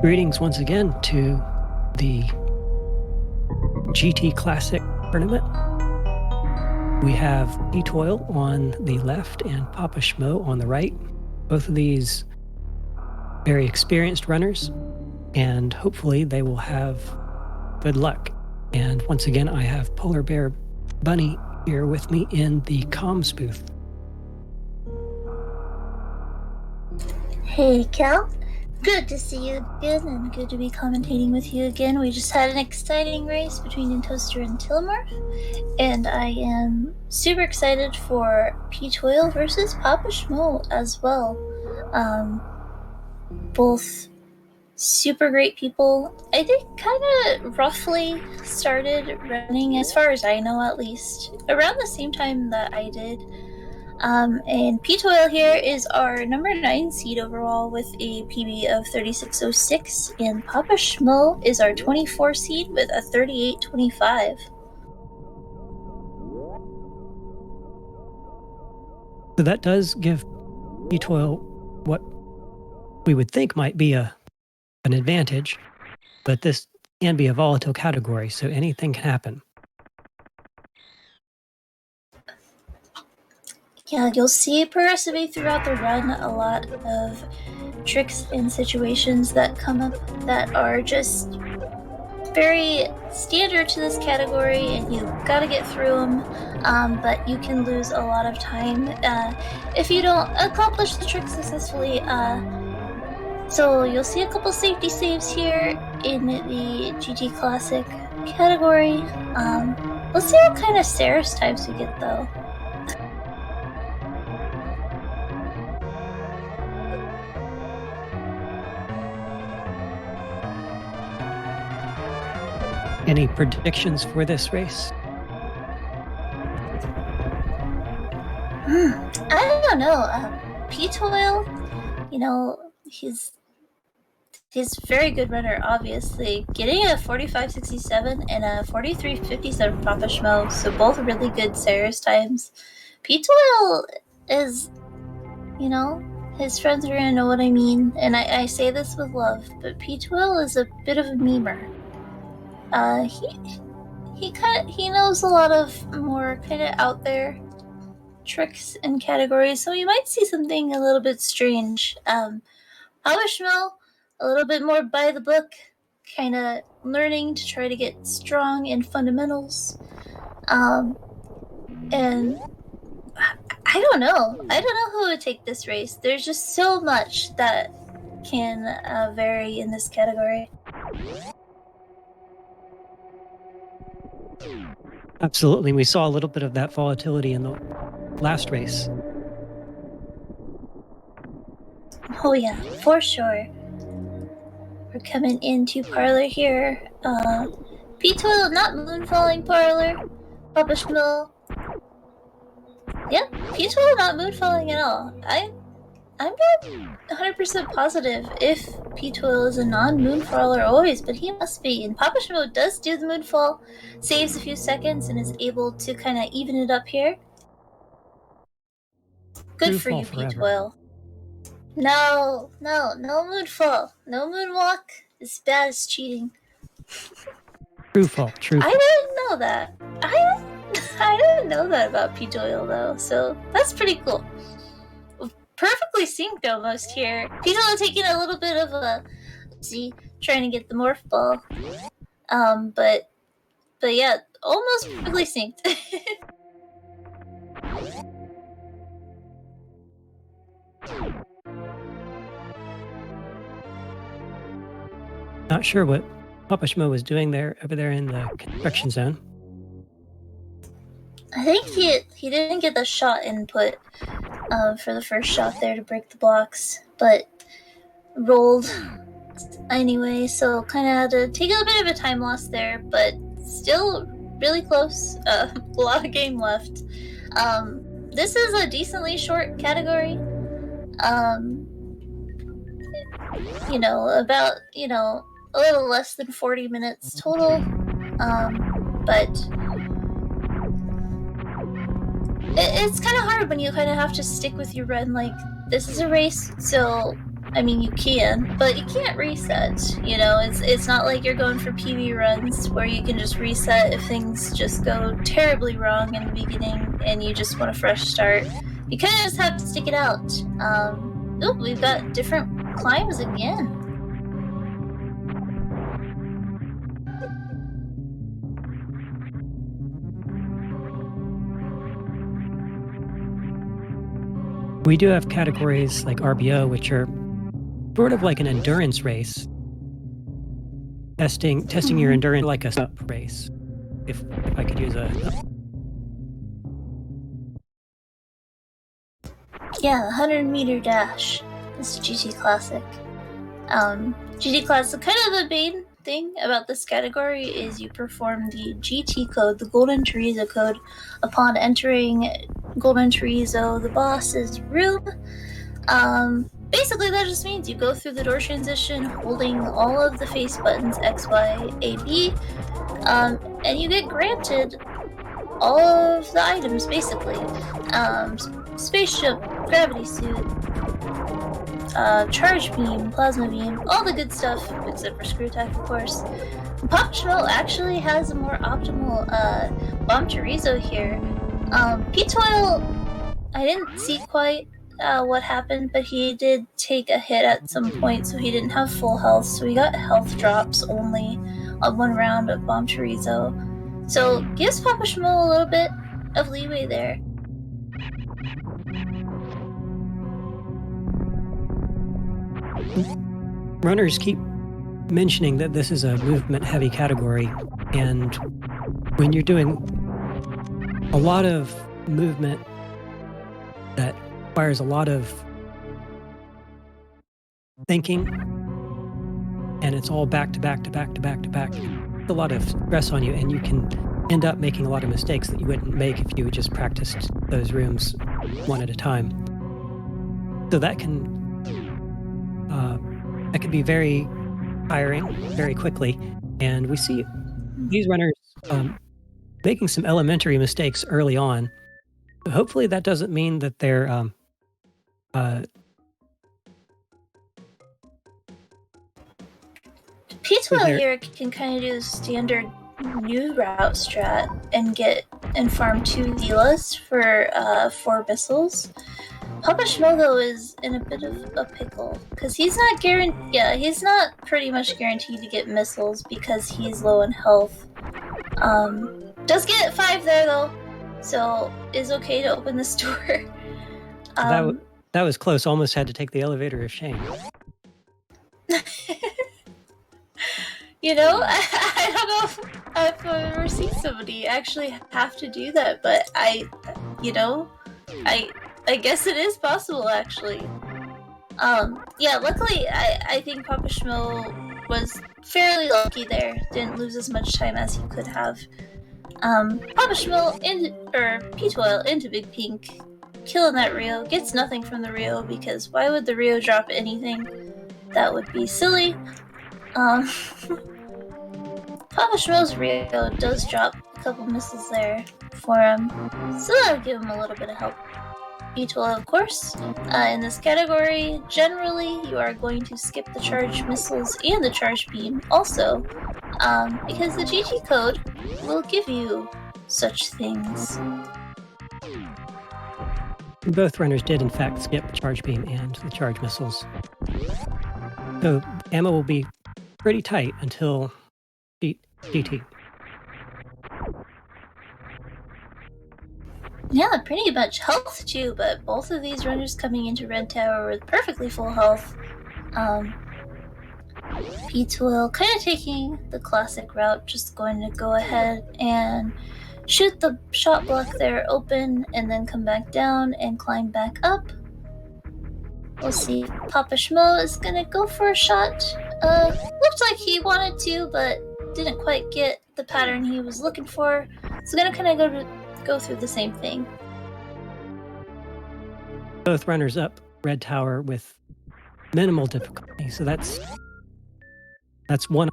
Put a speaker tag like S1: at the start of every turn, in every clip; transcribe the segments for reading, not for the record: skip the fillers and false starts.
S1: Greetings once again to the GT Classic tournament. We have ptoil on the left and PapaSchmo on the right. Both of these very experienced runners, and hopefully they will have good luck. And once again, I have Polar Bear Bunny here with me in the comms booth.
S2: Hey Cal, good to see you again and good to be commentating with you again. We just had an exciting race between Toaster and Tilmarth, and I am super excited for ptoil versus PapaSchmo as well. Both super great people. I think kind of roughly started running, as far as I know at least, around the same time that I did. And ptoil here is our number 9 seed overall with a PB of 3606, and PapaSchmo is our 24 seed with a 3825.
S1: So that does give ptoil what we would think might be an advantage, but this can be a volatile category, so anything can happen.
S2: Yeah, you'll see progressively throughout the run a lot of tricks and situations that come up that are just very standard to this category, and you gotta get through them, but you can lose a lot of time if you don't accomplish the trick successfully. So you'll see a couple safety saves here in the GT Classic category. Let's see what kind of Saris types we get though.
S1: Any predictions for this race?
S2: I don't know. ptoil, he's a very good runner, obviously. Getting a 45.67 and a 43.57 PapaSchmo, so both really good Saris times. ptoil is, his friends are gonna know what I mean, and I say this with love, but ptoil is a bit of a memer. He knows a lot of more kind of out there tricks and categories, so you might see something a little bit strange. PapaSchmo, a little bit more by the book, kind of learning to try to get strong in fundamentals. And I don't know who would take this race. There's just so much that can vary in this category.
S1: Absolutely. We saw a little bit of that volatility in the last race.
S2: Oh yeah, for sure. We're coming into parlor here. ptoil, not moonfalling parlor. PapaSchmo. Yeah, ptoil not moonfalling at all. I'm not 100% positive if ptoil is a non-moonfaller always, but he must be. And PapaSchmo does do the moonfall, saves a few seconds, and is able to kind of even it up here. Good for you, ptoil. No moonfall. No moonwalk. As bad as cheating.
S1: True fall.
S2: I didn't know that. I didn't know that about ptoil though, so that's pretty cool. Perfectly synced almost here. ptoil taking a little bit of a trying to get the morph ball. But yeah, almost perfectly synced.
S1: Not sure what PapaSchmo was doing over there in the construction zone.
S2: I think he didn't get the shot input for the first shot there to break the blocks, but rolled anyway, so kind of had to take a bit of a time loss there, but still really close. A lot of game left. This is a decently short category. About a little less than 40 minutes total. But it's kind of hard when you kind of have to stick with your run. Like, this is a race, so I mean, you can, but you can't reset. You know, it's not like you're going for PB runs where you can just reset if things just go terribly wrong in the beginning and you just want a fresh start. You kind of just have to stick it out. Oh, we've got different climbs again.
S1: We do have categories like RBO, which are sort of like an endurance race, testing your endurance like a up race. If I could use a
S2: Yeah, 100-meter dash. This GT Classic. GT Classic, kind of the main thing about this category is you perform the GT code, the Golden Chorizo code, upon entering Golden Chorizo, the boss's room. Basically that just means you go through the door transition holding all of the face buttons X, Y, A, B, and you get granted all of the items, basically. Spaceship, gravity suit, charge beam, plasma beam, all the good stuff, except for screw attack, of course. PapaSchmo actually has a more optimal bomb chorizo here. Ptoil, I didn't see quite what happened, but he did take a hit at some point, so he didn't have full health, so he got health drops only on one round of bomb chorizo. So gives PapaSchmo a little bit of leeway there.
S1: Runners keep mentioning that this is a movement-heavy category, and when you're doing a lot of movement that requires a lot of thinking, and it's all back to back to back to back to back, a lot of stress on you, and you can end up making a lot of mistakes that you wouldn't make if you just practiced those rooms one at a time. So that can be very tiring very quickly, and we see these runners making some elementary mistakes early on. But hopefully that doesn't mean that they're
S2: Ptoil here can kind of do the standard new route strat and farm 2 Velas for 4 missiles. PapaSchmo though is in a bit of a pickle because he's not pretty much guaranteed to get missiles because he's low in health. Does get 5 there though, so is okay to open this door.
S1: That was close. Almost had to take the elevator of shame.
S2: You know, I don't know if I've ever seen somebody actually have to do that, but I guess it is possible, actually. Yeah, luckily, I think PapaSchmo was fairly lucky there. Didn't lose as much time as he could have. PapaSchmo Ptoil into Big Pink, killing that Rio. Gets nothing from the Rio because why would the Rio drop anything? That would be silly. PapaSchmo's Rio does drop a couple missiles there for him, so that'll give him a little bit of help. Ptoil, of course, in this category, generally you are going to skip the charge missiles and the charge beam also, because the GT code will give you such things.
S1: Both runners did, in fact, skip the charge beam and the charge missiles. So ammo will be pretty tight until GT.
S2: Yeah, pretty much health too, but both of these runners coming into Red Tower with perfectly full health. Ptoil kind of taking the classic route, just going to go ahead and shoot the shot block there open and then come back down and climb back up. We'll see if PapaSchmo is gonna go for a shot. Looked like he wanted to, but didn't quite get the pattern he was looking for. So gonna kind of go through the same thing.
S1: Both runners up Red Tower with minimal difficulty, so that's one.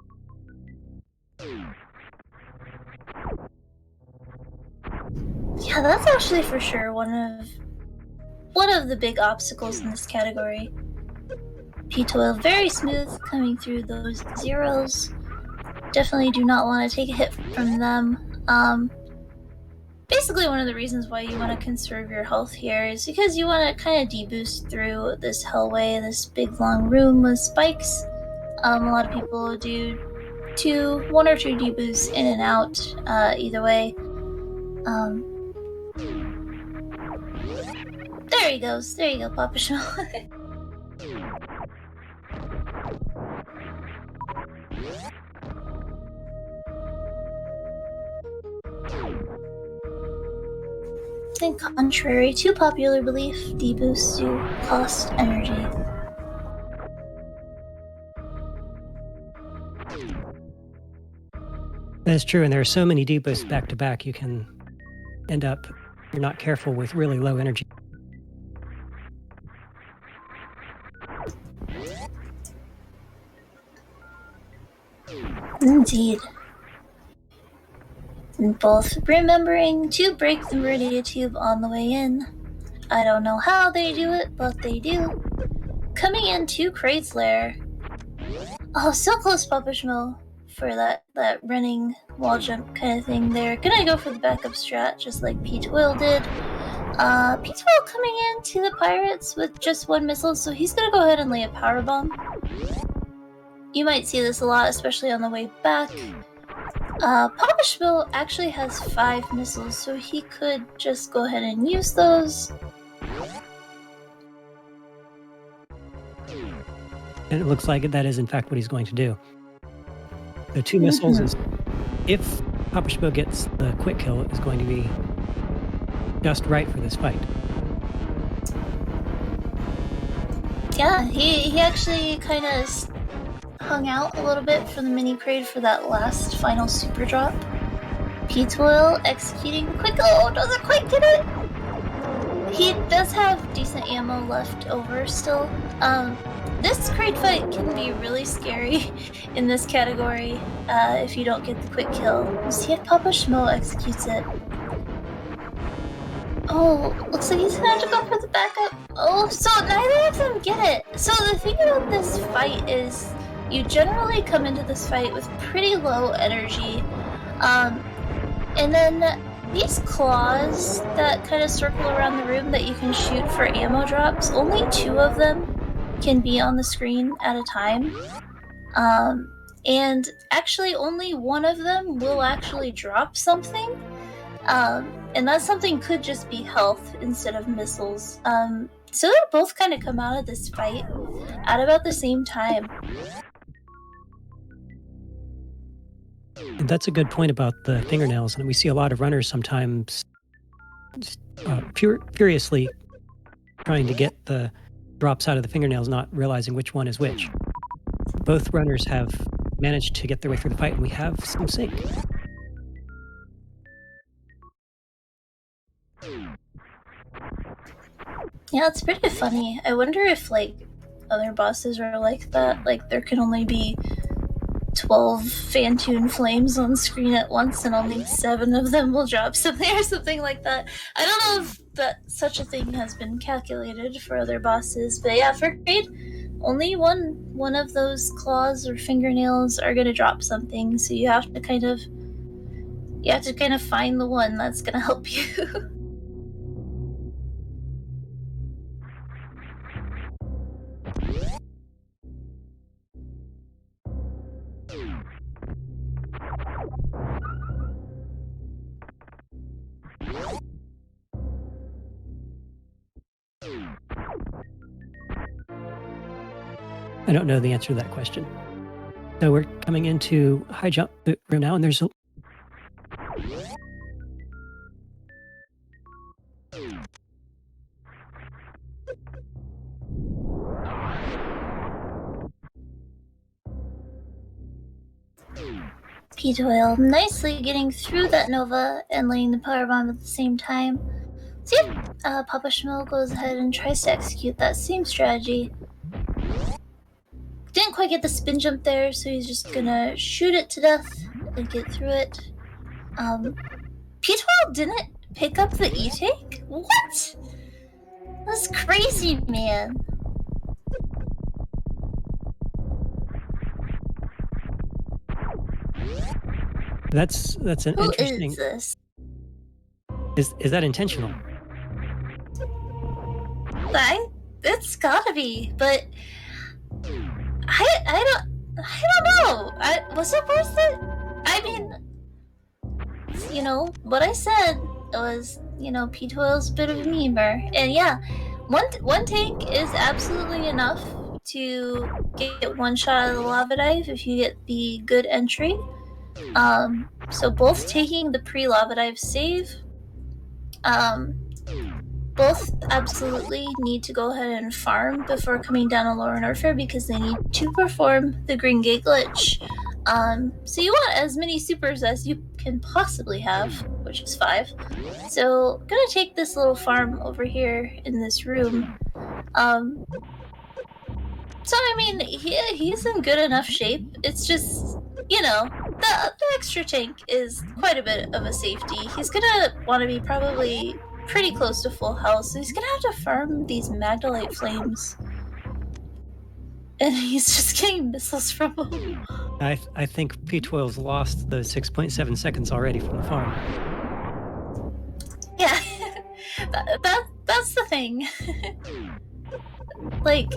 S2: Yeah, that's actually for sure one of the big obstacles in this category. ptoil very smooth coming through those zeros. Definitely do not want to take a hit from them. Basically, one of the reasons why you want to conserve your health here is because you want to kind of deboost through this hellway, this big long room with spikes. A lot of people do one or two deboosts in and out, either way. There he goes. There you go, PapaSchmo. And contrary to popular belief, deboosts do cost energy.
S1: That's true, and there are so many deboosts back to back, you can end up, if you're not careful, with really low energy.
S2: Indeed. And both remembering to break the Meridia tube on the way in. I don't know how they do it, but they do. Coming into Kraid's lair. Oh, so close, PapaSchmo, for that running wall jump kind of thing there. Gonna go for the backup strat, just like ptoil did. ptoil coming into the pirates with just one missile, so he's gonna go ahead and lay a power bomb. You might see this a lot, especially on the way back. PapaSchmo actually has 5 missiles, so he could just go ahead and use those.
S1: And it looks like that is in fact what he's going to do. The 2 missiles is, if PapaSchmo gets the quick kill, is going to be just right for this fight.
S2: Yeah, he actually kind of hung out a little bit for the mini Kraid for that last final super drop. ptoil executing the quick. Oh, doesn't quite get it. He does have decent ammo left over still. This Kraid fight can be really scary in this category if you don't get the quick kill. We'll see if PapaSchmo executes it. Oh, looks like he's gonna have to go for the backup. Oh, so neither of them get it. So the thing about this fight is you generally come into this fight with pretty low energy. And then these claws that kind of circle around the room that you can shoot for ammo drops, only 2 of them can be on the screen at a time. And actually only one of them will actually drop something. And that something could just be health instead of missiles. So they both kind of come out of this fight at about the same time.
S1: And that's a good point about the fingernails, and we see a lot of runners sometimes furiously trying to get the drops out of the fingernails, not realizing which one is which. Both runners have managed to get their way through the fight, and we have some sync.
S2: Yeah, it's pretty funny. I wonder if, like, other bosses are like that. Like, there can only be 12 Phantoon flames on screen at once and only 7 of them will drop something or something like that. I don't know if that such a thing has been calculated for other bosses, but yeah, for Kraid, only one of those claws or fingernails are gonna drop something, so you have to kind of find the one that's gonna help you.
S1: I don't know the answer to that question. So we're coming into high jump room now, and there's a
S2: ptoil nicely getting through that Nova and laying the power bomb at the same time. See if PapaSchmo goes ahead and tries to execute that same strategy. Didn't quite get the spin jump there, so he's just gonna shoot it to death and get through it. ptoil didn't pick up the E-take? What? That's crazy, man.
S1: That's an
S2: Who is
S1: interesting.
S2: this?
S1: Is that intentional?
S2: I it's gotta be, but I don't know. Was it worth it? I mean, what I said was, ptoil's a bit of a memer, and yeah, one tank is absolutely enough to get one shot of the lava dive if you get the good entry. So both taking the pre-lava dive save, um, both absolutely need to go ahead and farm before coming down a lower Nerfer because they need to perform the Green Gate glitch. So you want as many supers as you can possibly have, which is 5. So I'm gonna take this little farm over here in this room. Um, so I mean, he's in good enough shape. It's just, the extra tank is quite a bit of a safety. He's gonna want to be probably pretty close to full health, so he's gonna have to farm these Magdalite flames. And he's just getting missiles from them.
S1: I think P12's lost those 6.7 seconds already from the farm.
S2: Yeah, that's the thing. Like,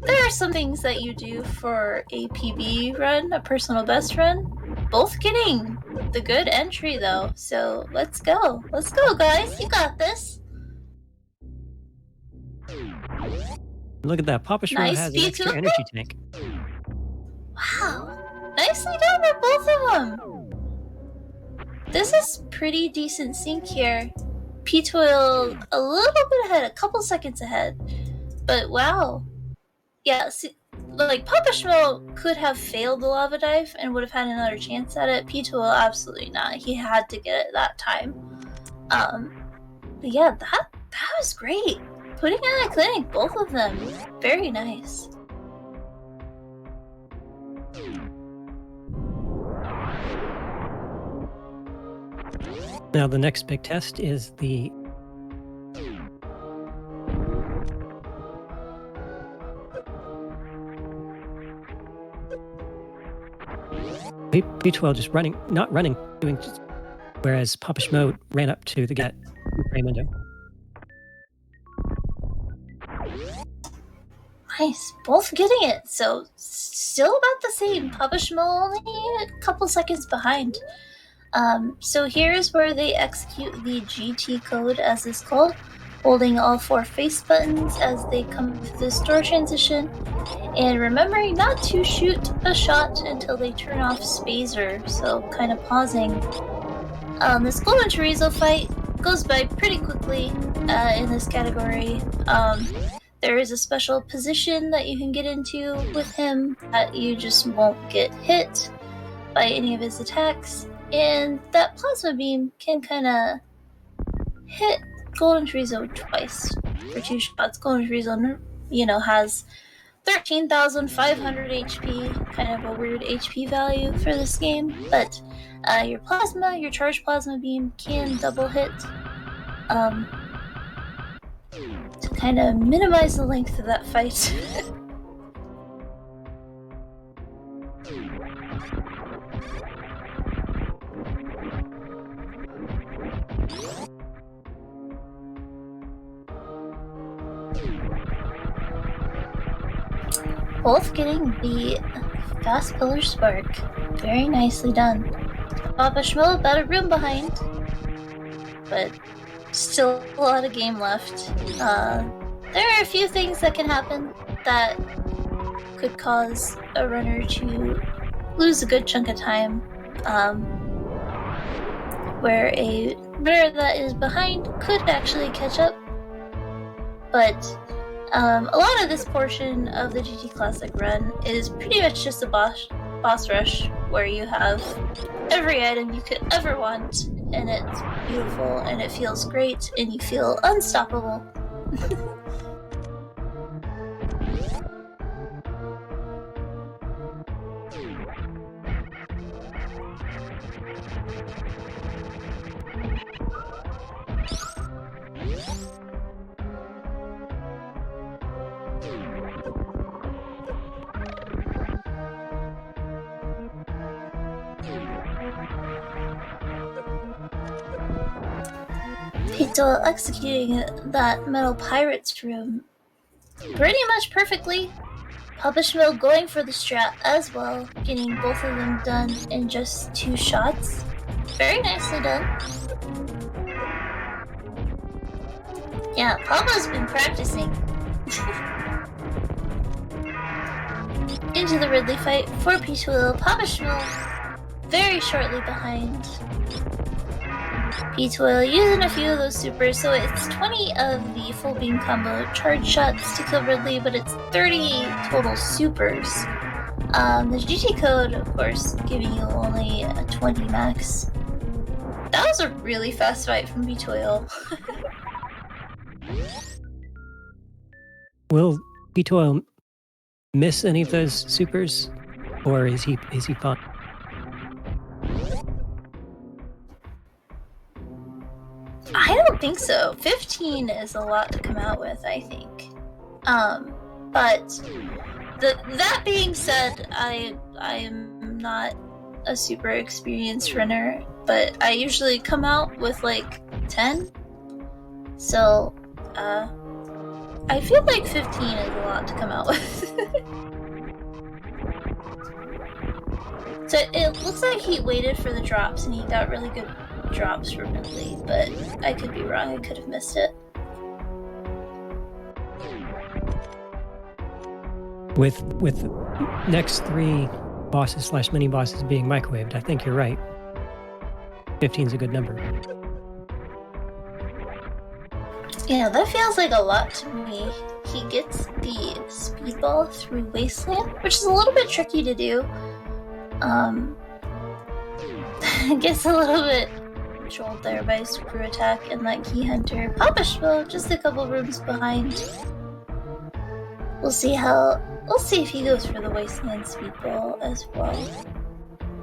S2: there are some things that you do for a PB run, a personal best run. Both getting the good entry though, so let's go. Let's go, guys. You got this.
S1: Look at that. PapaSchmo
S2: Nice
S1: has an extra
S2: P2.
S1: energy tank.
S2: Wow. Nicely done by both of them. This is pretty decent sync here. Ptoil a little bit ahead, a couple seconds ahead. But wow. Yeah, see, like, PapaSchmo could have failed the lava dive and would have had another chance at it. Ptoil, absolutely not. He had to get it that time. But yeah, that was great. Putting in a clinic, both of them. Very nice.
S1: Now the next big test is the P12 just running, not running, doing just, whereas PapaSchmo ran up to the get frame window.
S2: Nice, both getting it. So still about the same. PapaSchmo only a couple seconds behind. So here's where they execute the GT code, as it's called, holding all 4 face buttons as they come to the store transition, and remembering not to shoot a shot until they turn off Spazer, so kind of pausing. This Golden Chorizo fight goes by pretty quickly in this category. There is a special position that you can get into with him that you just won't get hit by any of his attacks, and that plasma beam can kind of hit Golden Chorizo twice for 2 shots. Golden Chorizo, has 13,500 HP, kind of a weird HP value for this game, but your charged plasma beam can double hit to kind of minimize the length of that fight. Both getting the fast pillar spark. Very nicely done. PapaSchmo about a room behind, but still a lot of game left. There are a few things that can happen that could cause a runner to lose a good chunk of time, where a runner that is behind could actually catch up, but a lot of this portion of the GT Classic run is pretty much just a boss rush where you have every item you could ever want, and it's beautiful, and it feels great, and you feel unstoppable. Ptoil executing that metal pirate's room pretty much perfectly. PapaSchmo going for the strat as well, getting both of them done in just 2 shots. Very nicely done. Yeah, Papa's been practicing. Into the Ridley fight for ptoil. PapaSchmo very shortly behind. ptoil using a few of those supers, so it's 20 of the full beam combo charge shots to kill Ridley, but it's 30 total supers. The GT code, of course, giving you only a 20 max. That was a really fast fight from ptoil.
S1: Will ptoil miss any of those supers, or is he fine?
S2: I don't think so. 15 is a lot to come out with, I think. But that being said, I am not a super experienced runner, but I usually come out with like 10. So, I feel like 15 is a lot to come out with. So it looks like he waited for the drops and he got really good drops for Ridley, but I could be wrong. I could have missed it.
S1: With next 3 bosses / mini bosses being microwaved, I think you're right. 15 is a good number.
S2: Yeah, that feels like a lot to me. He gets the speedball through Wasteland, which is a little bit tricky to do. Gets a little bit controlled there by Super Attack and that Key Hunter. PapaSchmo just a couple rooms behind. We'll see if he goes for the Wasteland Speedball as well.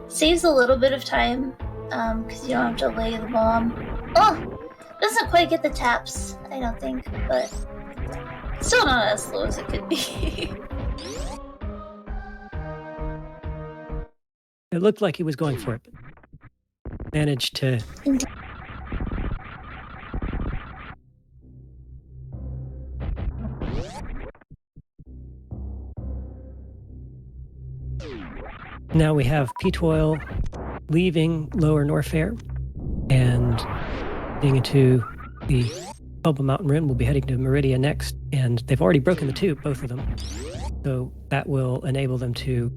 S2: Saves a little bit of time, because you don't have to lay the bomb. Oh! Doesn't quite get the taps, I don't think, but still not as slow as it could be.
S1: It looked like he was going for it, but managed to... Now we have ptoil leaving Lower Norfair and heading into the Bubble Mountain Rim. We'll be heading to Meridia next, and they've already broken the tube, both of them. So that will enable them to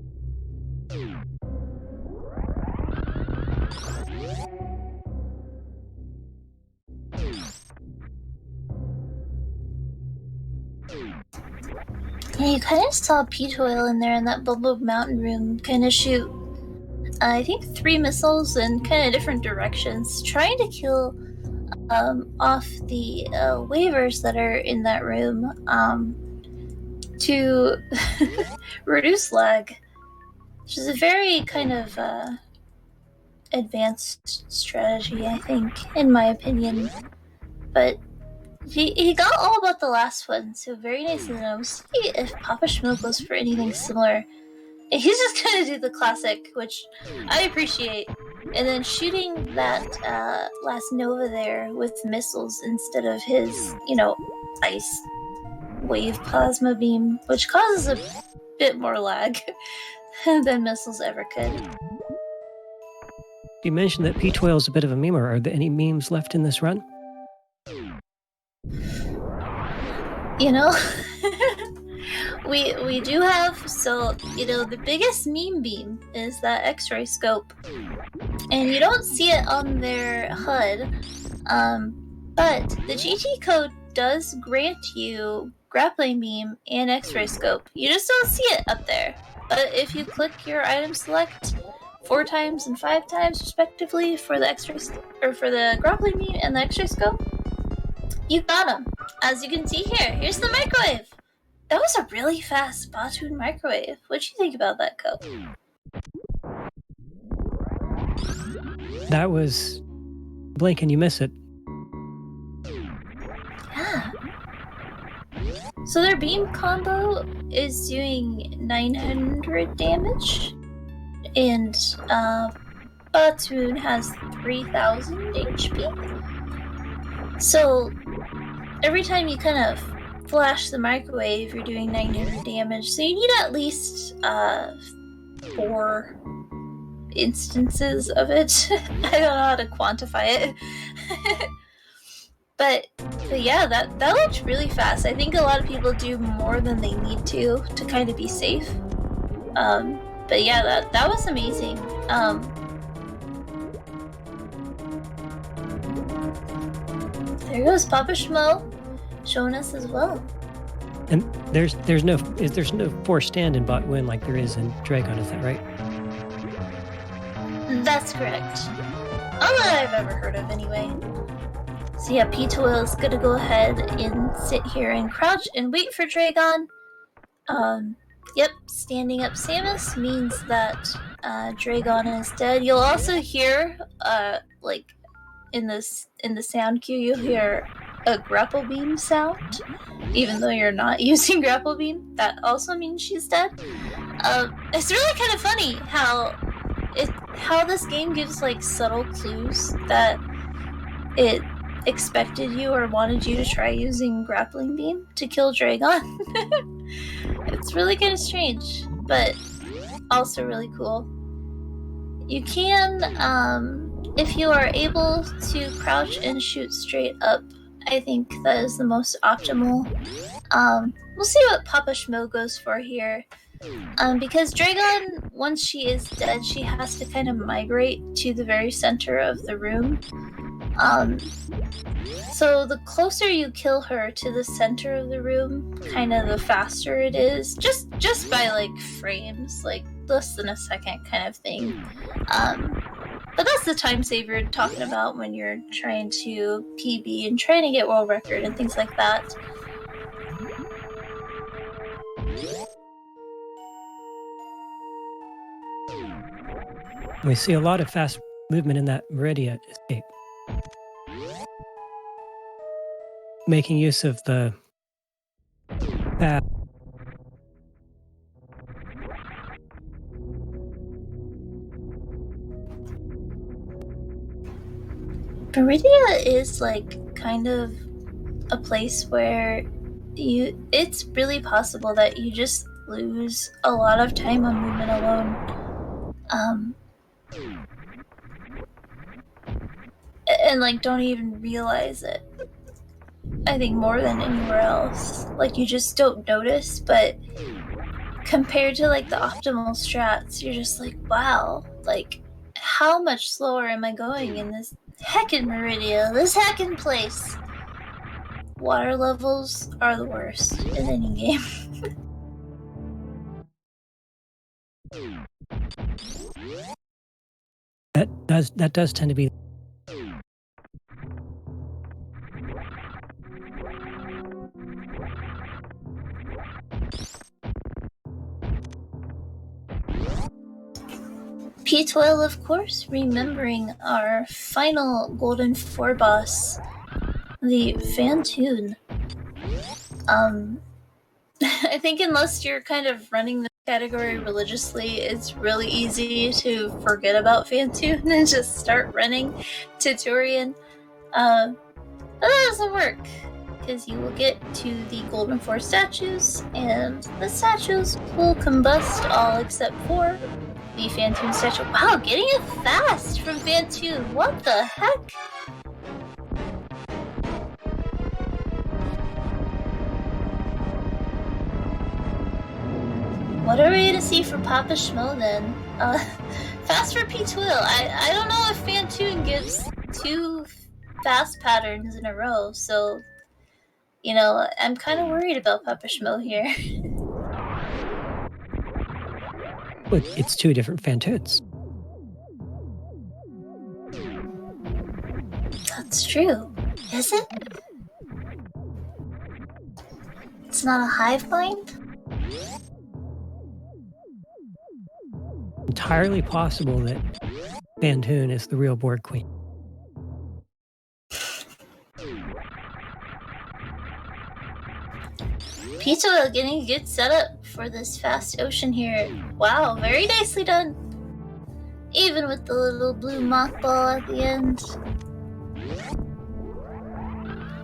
S2: Yeah, you kind of saw ptoil in there in that Bubble Mountain Room kind of shoot, I think 3 missiles in kind of different directions, trying to kill off the waivers that are in that room to reduce lag, which is a very kind of advanced strategy, I think, in my opinion. But he got all about the last one, so very nicely done. We'll see if PapaSchmo goes for anything similar. He's just gonna do the classic, which I appreciate, and then shooting that last Nova there with missiles instead of his, ice wave plasma beam, which causes a bit more lag than missiles ever could.
S1: You mentioned that ptoil is a bit of a memer. Are there any memes left in this run?
S2: We do have, the biggest meme beam is that X-ray scope, and you don't see it on their HUD, but the GT code does grant you grappling beam and X-ray scope. You just don't see it up there, but if you click your item select 4 times and 5 times respectively for the X-ray or for the grappling beam and the X-ray scope, you got them. As you can see here, here's the microwave. That was a really fast Splatoon microwave. What'd you think about that, Cope?
S1: That was... blink and you miss it.
S2: Yeah. So their beam combo is doing 900 damage, and Spatoon has 3,000 HP. So every time you kind of flash the microwave, you're doing 900 damage. So you need at least 4 instances of it. I don't know how to quantify it. But yeah, that looked really fast. I think a lot of people do more than they need to kind of be safe. But yeah, that was amazing. There goes PapaSchmo showing us as well.
S1: And there's no forced stand in bot win like there is in Dragon, is that right?
S2: That's correct. All that I've ever heard of, anyway. So yeah, ptoil is gonna go ahead and sit here and crouch and wait for Dragon. Yep, standing up Samus means that Dragon is dead. You'll also hear, like, in the sound cue, you'll hear a grapple beam sound, even though you're not using grapple beam. That also means she's dead. It's really kind of funny how this game gives like subtle clues that it expected you or wanted you to try using grappling beam to kill Dragon. It's really kind of strange, but also really cool. You can, if you are able to crouch and shoot straight up, I think that is the most optimal. We'll see what PapaSchmo goes for here. Because Dragon, once she is dead, she has to kind of migrate to the very center of the room. So the closer you kill her to the center of the room, kind of the faster it is, just by like frames, like less than a second kind of thing. But that's the time saver you're talking about when you're trying to PB and trying to get world record and things like that.
S1: We see a lot of fast movement in that Meridia escape. Making use of the path.
S2: Meridia is like kind of a place where it's really possible that you just lose a lot of time on movement alone. And like don't even realize it. I think more than anywhere else. Like you just don't notice, but compared to like the optimal strats, you're just like, wow, like how much slower am I going in this heckin' Meridia, this heckin' place? Water levels are the worst in any game.
S1: That does tend to be.
S2: ptoil, of course, remembering our final Golden 4 boss, the Phantoon. I think unless you're kind of running the category religiously, it's really easy to forget about Phantoon and just start running to Turian. But that doesn't work, because you will get to the Golden 4 statues, and the statues will combust all except for the Phantoon statue. Wow, getting it fast from Phantoon. What the heck? What are we gonna see for PapaSchmo then? Fast for ptoil. I don't know if Phantoon gives 2 fast patterns in a row, so you know, I'm kind of worried about PapaSchmo here.
S1: But it's 2 different Phantoons.
S2: That's true. Is it? It's not a hive mind?
S1: Entirely possible that Phantoon is the real board queen.
S2: ptoil getting a good setup for this fast ocean here. Wow, very nicely done. even with the little blue mothball at the end.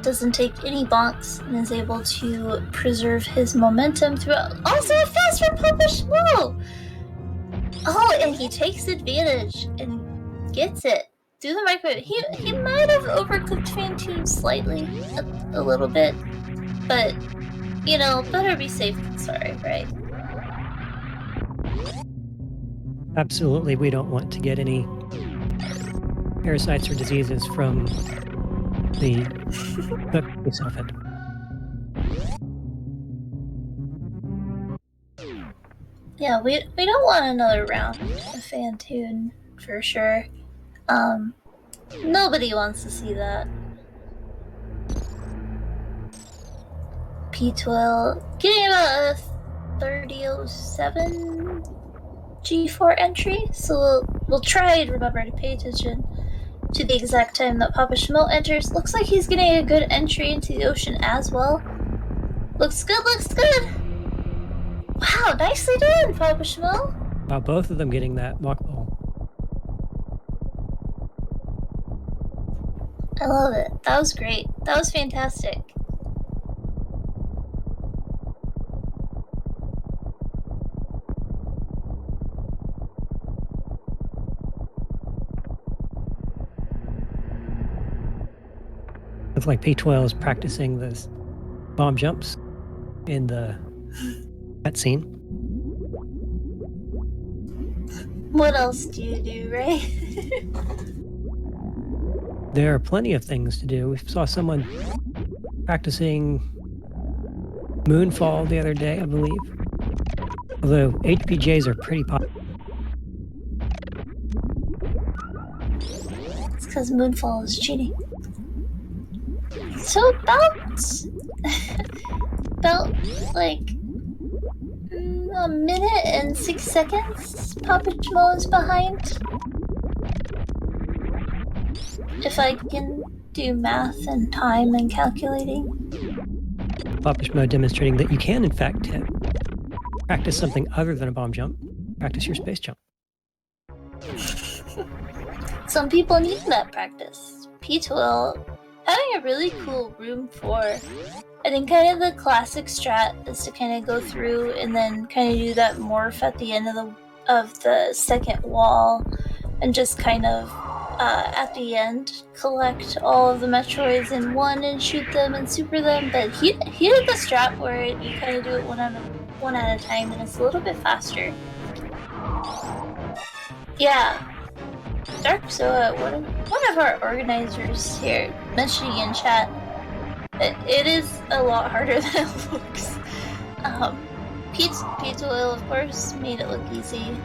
S2: Doesn't take any bonks and is able to preserve his momentum throughout. Also a fast for PapaSchmo! Oh, and he takes advantage and gets it through the microwave. He might have overcooked Fantine slightly, a little bit, but you know, better be safe than sorry, right?
S1: Absolutely, we don't want to get any parasites or diseases from the cook itself.
S2: Yeah, we don't want another round of Fantune for sure. Nobody wants to see that. P12 getting about a 3007 G4 entry, so we'll try and remember to pay attention to the exact time that PapaSchmo enters. Looks like he's getting a good entry into the ocean as well. Looks good, looks good! Wow, nicely done, PapaSchmo!
S1: Wow, both of them getting that mock ball.
S2: I love it. That was great. That was fantastic.
S1: Looks like P12 is practicing this bomb jumps in the cutscene.
S2: What else do you do, right?
S1: There are plenty of things to do. We saw someone practicing Moonfall the other day, I believe. Although HPJs are pretty popular.
S2: It's because Moonfall is cheating. So about like a minute and 6 seconds PapaSchmo is behind. If I can do math and time and calculating.
S1: PapaSchmo demonstrating that you can, in fact, practice something other than a bomb jump. Practice your space jump.
S2: Some people need that practice. P12 having a really cool room 4. I think kind of the classic strat is to kind of go through and then kind of do that morph at the end of the second wall and just kind of at the end collect all of the Metroids in one and shoot them and super them. But he did the strat where you kind of do it one at a time and it's a little bit faster. Yeah. Dark Zoa, one of our organizers here, mentioning in chat, it is a lot harder than it looks. ptoil, of course, made it look easy.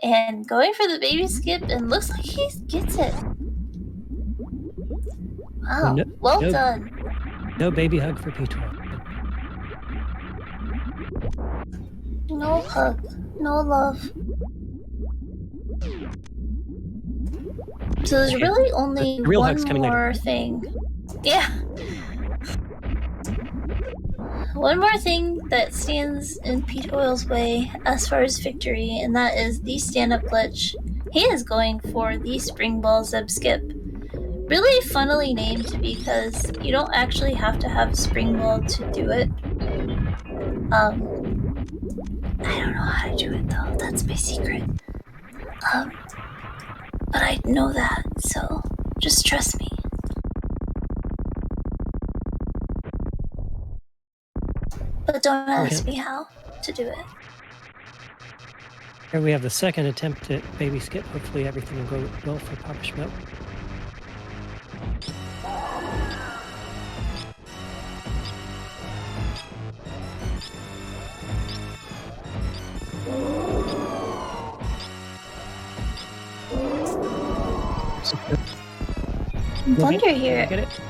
S2: And going for the baby skip, and looks like he gets it. Wow, well done.
S1: No baby hug for P12.
S2: No hug, no love. So there's really only one more thing. Yeah. One more thing that stands in ptoil's way as far as victory, and that is the stand-up glitch. He is going for the spring ball zeb skip. Really funnily named because you don't actually have to have a spring ball to do it. I don't know how to do it though, that's my secret. But I know that, so just trust me. But don't ask me how to do it.
S1: Here we have the second attempt at baby skip. Hopefully everything will go well for PapaSchmo.
S2: Thunder here.
S1: Get it?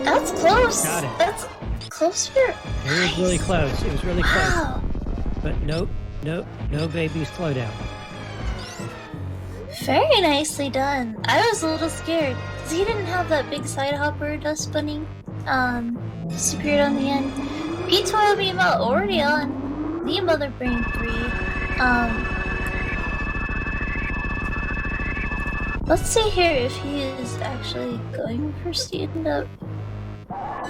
S2: That's close.
S1: Got it.
S2: That's closer.
S1: It was really close. It was really close. But no baby slowdown.
S2: Very nicely done. I was a little scared because he didn't have that big side hopper dust bunny disappeared on the end. ptoil beam out already on the Mother Brain 3. Let's see here if he is actually going for stand-up.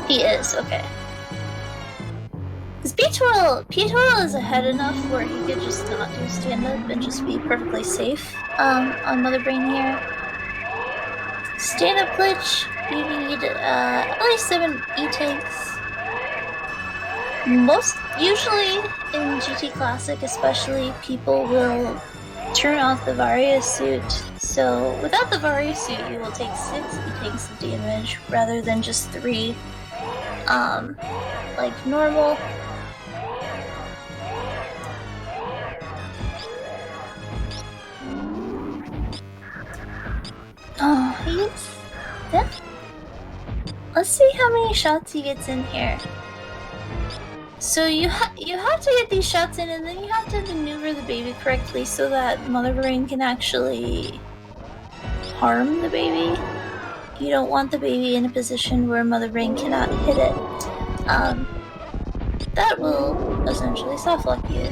S2: He is, okay. Because ptoil is ahead enough where he could just not do stand-up and just be perfectly safe on Mother Brain here. Stand-up glitch, you need at least 7 E-tanks. Usually in GT Classic especially, people will turn off the Varia suit. So without the Varia suit, you will take 6 E-tanks of damage rather than just 3, like normal. Oh, yeah. Let's see how many shots he gets in here. So you have to get these shots in, and then you have to maneuver the baby correctly so that Mother Brain can actually harm the baby. You don't want the baby in a position where Mother Brain cannot hit it. That will essentially softlock you.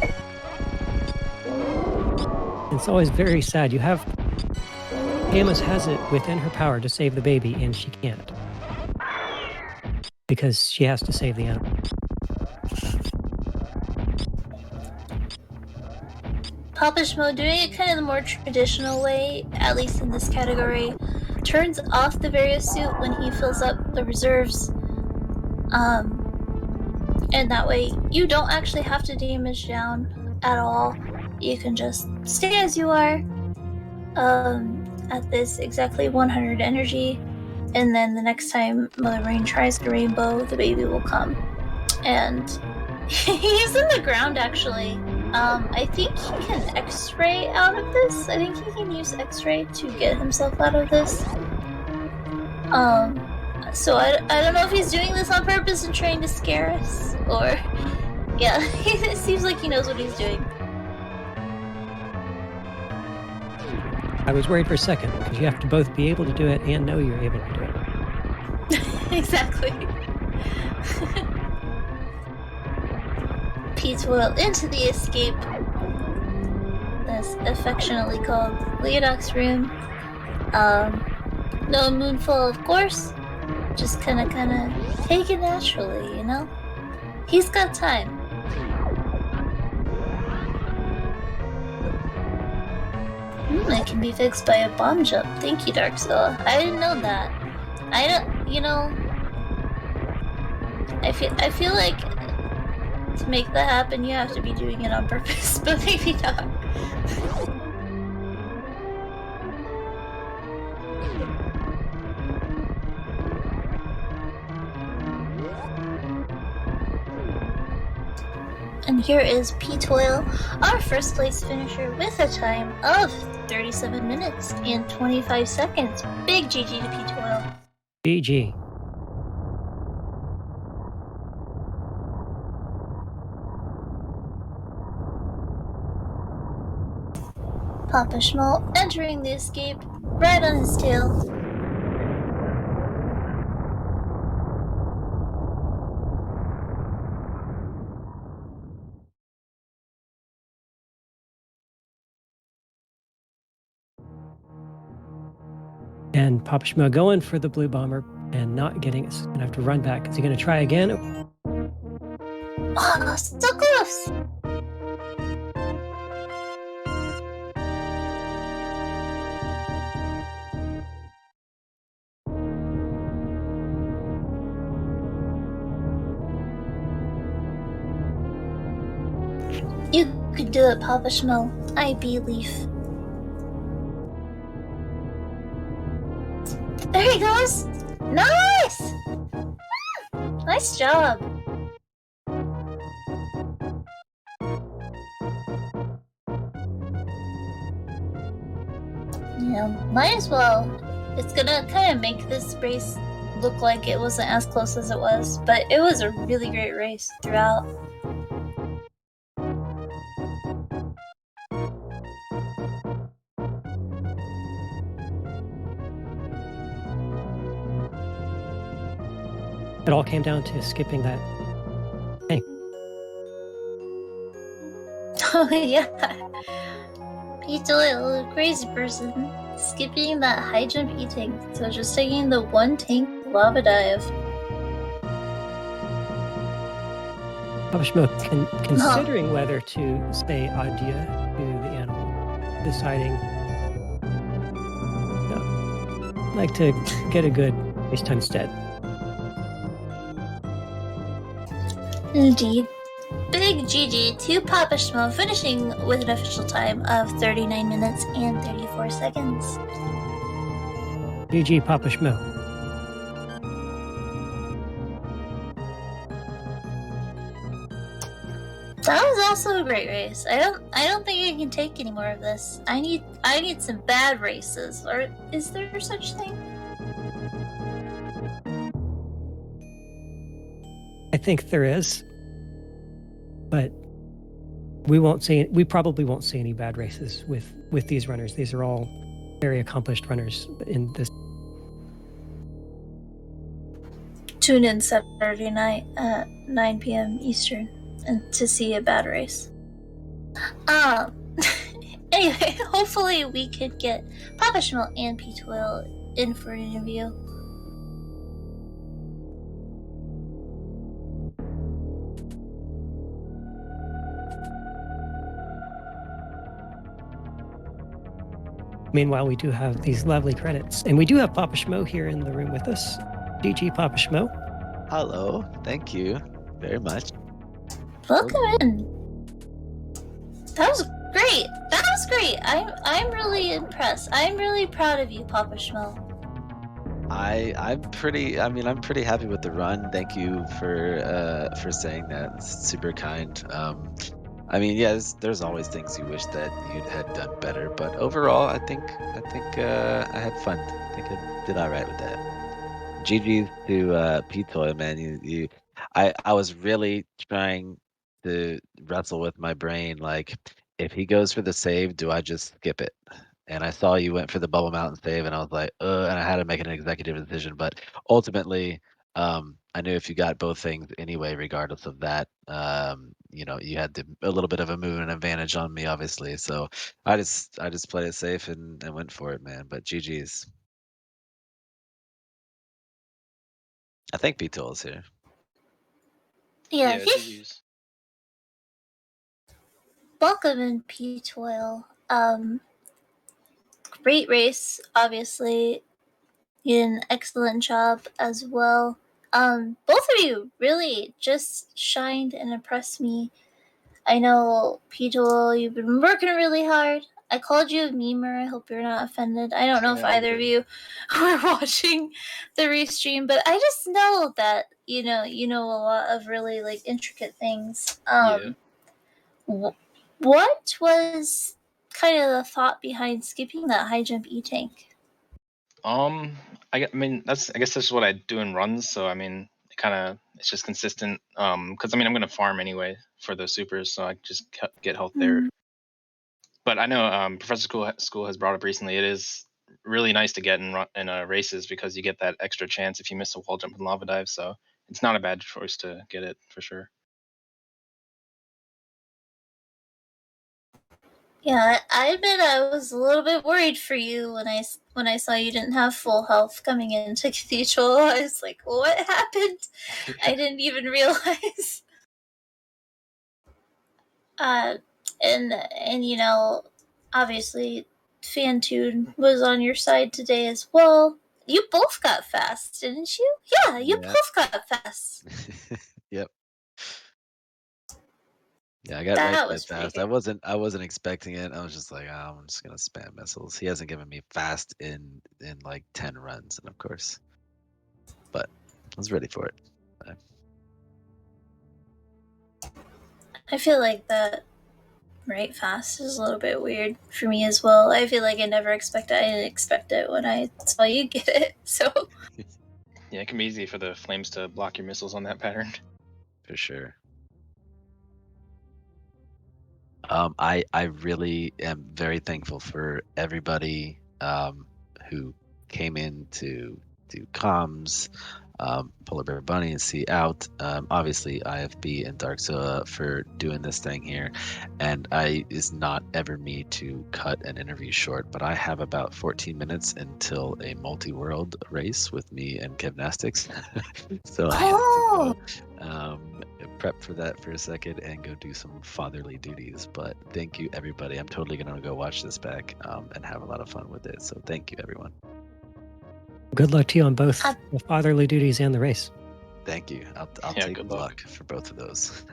S1: It's always very sad. You have Amos has it within her power to save the baby, and she can't because she has to save the animal.
S2: PapaSchmo, doing it kind of the more traditional way, at least in this category, turns off the Varia suit when he fills up the reserves. And that way you don't actually have to damage down at all. You can just stay as you are at this exactly 100 energy, and then the next time Mother Brain tries to rainbow, the baby will come. And he's in the ground actually. I think he can X-ray out of this. I think he can use X-ray to get himself out of this. So I don't know if he's doing this on purpose and trying to scare us, or yeah, it seems like he knows what he's doing.
S1: I was worried for a second because you have to both be able to do it and know you're able to do it.
S2: Exactly. Ptoil into the escape. That's affectionately called Leodoc's room. No moonfall, of course. Just kinda take it naturally, you know? He's got time. It can be fixed by a bomb jump. Thank you, Darkzilla. I didn't know that. I don't, you know... I feel like to make that happen, you have to be doing it on purpose, but maybe not. And here is Ptoil, our first place finisher with a time of 37 minutes and 25 seconds. Big GG to Ptoil.
S1: GG.
S2: PapaSchmo entering the escape right on his tail.
S1: And PapaSchmo going for the blue bomber and not getting it. He's gonna have to run back. Is he gonna try again?
S2: Oh, so close! You could do it, PapaSchmo. I believe. There he goes! Nice! Nice job. Yeah, might as well. It's gonna kind of make this race look like it wasn't as close as it was, but it was a really great race throughout.
S1: It all came down to skipping that. Hey.
S2: Oh yeah. Ptoil, a crazy person. skipping that high jump E-tank, so just taking the one tank lava dive.
S1: PapaSchmo, considering whether to say adieu to the animal, deciding, I'd like to get a good race time instead.
S2: Indeed. Big GG to PapaSchmo, finishing with an official time of 39 minutes and 34 seconds.
S1: GG PapaSchmo.
S2: That was also a great race. I don't think I can take any more of this. I need some bad races. Or is there such thing?
S1: I think there is, but we probably won't see any bad races with these runners. These are all very accomplished runners in this.
S2: Tune in Saturday night at 9 p.m. Eastern and to see a bad race. Anyway, hopefully we could get PapaSchmo and ptoil in for an interview.
S1: Meanwhile, we do have these lovely credits, and we do have PapaSchmo here in the room with us. GG PapaSchmo.
S3: Hello, thank you very much.
S2: Welcome in. That was great. That was great. I'm really impressed. I'm really proud of you, PapaSchmo.
S3: I'm pretty happy with the run. Thank you for saying that. It's super kind. There's always things you wish that you'd had done better, but overall, I think I had fun. I think I did all right with that. GG's to ptoil, man. I was really trying to wrestle with my brain, like, if he goes for the save, do I just skip it? And I saw you went for the bubble mountain save, and I was like, and I had to make an executive decision. But ultimately, I knew if you got both things anyway, regardless of that, you had a little bit of a movement advantage on me, obviously. So I just played it safe and went for it, man. But GG's. I think ptoil is here.
S2: Yeah,
S4: GG's.
S2: welcome in ptoil. Great race, obviously. You did an excellent job as well. Both of you really just shined and impressed me. I know, ptoil, you've been working really hard. I called you a memer. I hope you're not offended. I don't know if either of you were watching the restream, but I just know that you know a lot of really like intricate things. What was kind of the thought behind skipping that high jump E-tank?
S4: I guess that's what I do in runs. So it's just consistent. Because I'm gonna farm anyway for the supers, so I just get health there. But I know Professor School has brought up recently. It is really nice to get in races because you get that extra chance if you miss a wall jump and lava dive. So it's not a bad choice to get it for sure.
S2: Yeah, I admit I was a little bit worried for you when I saw you didn't have full health coming into Cathedral. I was like, what happened? I didn't even realize. And obviously, Fantune was on your side today as well. You both got fast, didn't you? Yeah, you both got fast.
S3: Yep. Yeah, I got
S2: That
S3: right
S2: was
S3: that fast. I wasn't expecting it. I was just like, oh, I'm just gonna spam missiles. He hasn't given me fast in like 10 runs, and of course, but I was ready for it.
S2: I feel like that right fast is a little bit weird for me as well. I feel like I didn't expect it when I saw you get it. So
S4: Yeah, it can be easy for the flames to block your missiles on that pattern.
S3: For sure. I really am very thankful for everybody who came in to do comms, Polar Bear Bunny and C out. Obviously, IFB and Darkzilla for doing this thing here. And it's not ever me to cut an interview short, but I have about 14 minutes until a multi-world race with me and Gymnastics. So I have to go prep for that for a second and go do some fatherly duties. But thank you, everybody. I'm totally going to go watch this back and have a lot of fun with it. So thank you, everyone.
S1: Good luck to you on both the fatherly duties and the race.
S3: Thank you. I'll take luck for both of those.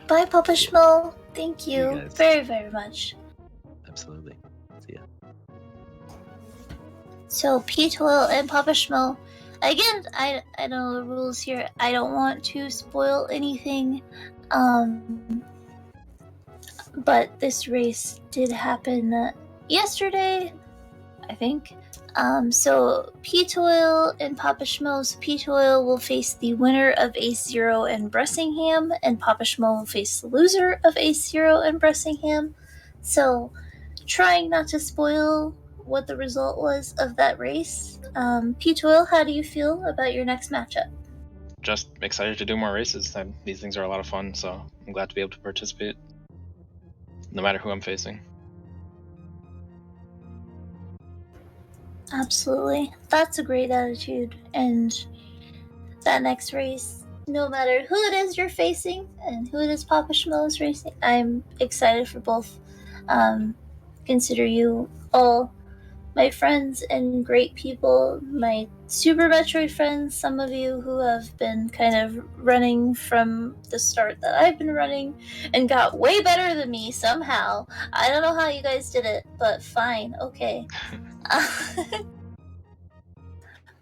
S2: Bye, PapaSchmo. Thank
S3: See you
S2: you
S3: guys.
S2: very, very much.
S3: Absolutely. See ya.
S2: So, ptoil and PapaSchmo. Again, I know the rules here. I don't want to spoil anything. But this race did happen yesterday, I think. So ptoil and PapaSchmo's ptoil will face the winner of Ace Zero and Bressingham, and PapaSchmo will face the loser of Ace Zero and Bressingham. So, trying not to spoil what the result was of that race. ptoil, how do you feel about your next matchup?
S4: Just excited to do more races. These things are a lot of fun, so I'm glad to be able to participate, no matter who I'm facing.
S2: Absolutely. That's a great attitude. And that next race, no matter who it is you're facing and who it is PapaSchmo is racing, I'm excited for both. Consider you all my friends and great people, my Super Metroid friends, some of you who have been kind of running from the start that I've been running and got way better than me somehow. I don't know how you guys did it, but fine, okay.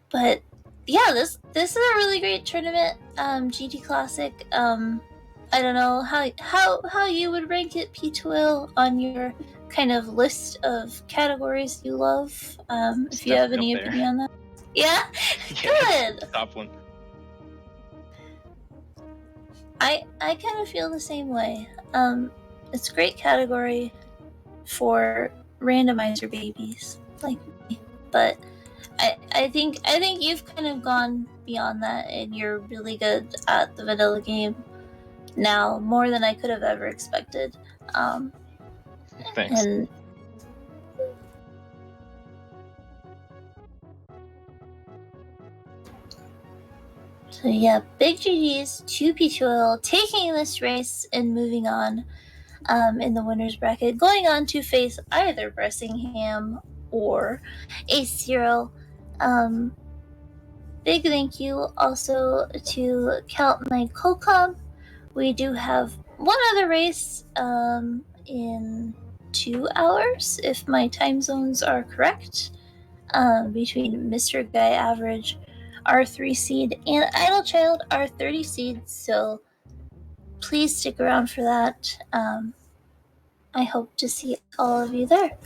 S2: But yeah, this is a really great tournament. GT Classic. I don't know how you would rank it, ptoil, on your kind of list of categories you love. If you have any opinion on that. Yeah, good.
S4: Top one.
S2: I kind of feel the same way. It's a great category for randomizer babies like me, but I think you've kind of gone beyond that, and you're really good at the vanilla game now, more than I could have ever expected.
S4: Thanks.
S2: And so yeah, big GG's to ptoil taking this race and moving on in the winners bracket, going on to face either Bressingham or Ace Zero. Big thank you also to Count Knight Colcom. We do have one other race in 2 hours, if my time zones are correct, between Mr. Guy Average, our 3 seed, and Idle Child, our 30 seed. So please stick around for that. I hope to see all of you there.